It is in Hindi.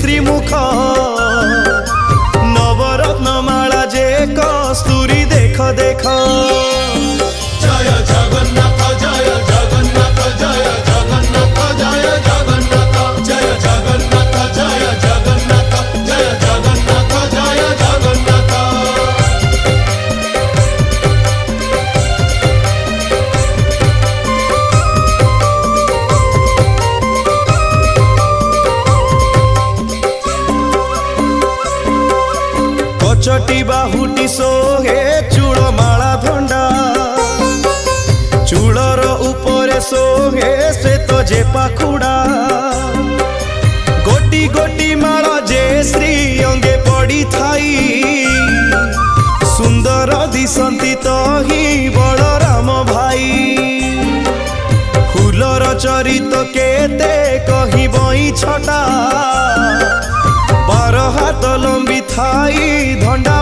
श्री मुख नवरत्नमाला जे कस्तूरी देख देख जय जगन्नाथ जय जगन्नाथ जय जगन्नाथ जय जगन्नाथ जय जगन्नाथ जय जगन्नाथ जय जगन्नाथ जय जगन्नाथ। कचटी बाहुटी सोहे चूड़माला धंडा चूड़र उपरे सोहे श्वेत जे पाखुड़ा गोटी गोटी माला जे श्री अंगे पड़ी थाई सुंदर दिसंती तो ही बलराम भाई फूलर चरित केते कही बई छटा 12 हाथ लंबी थाई धंडा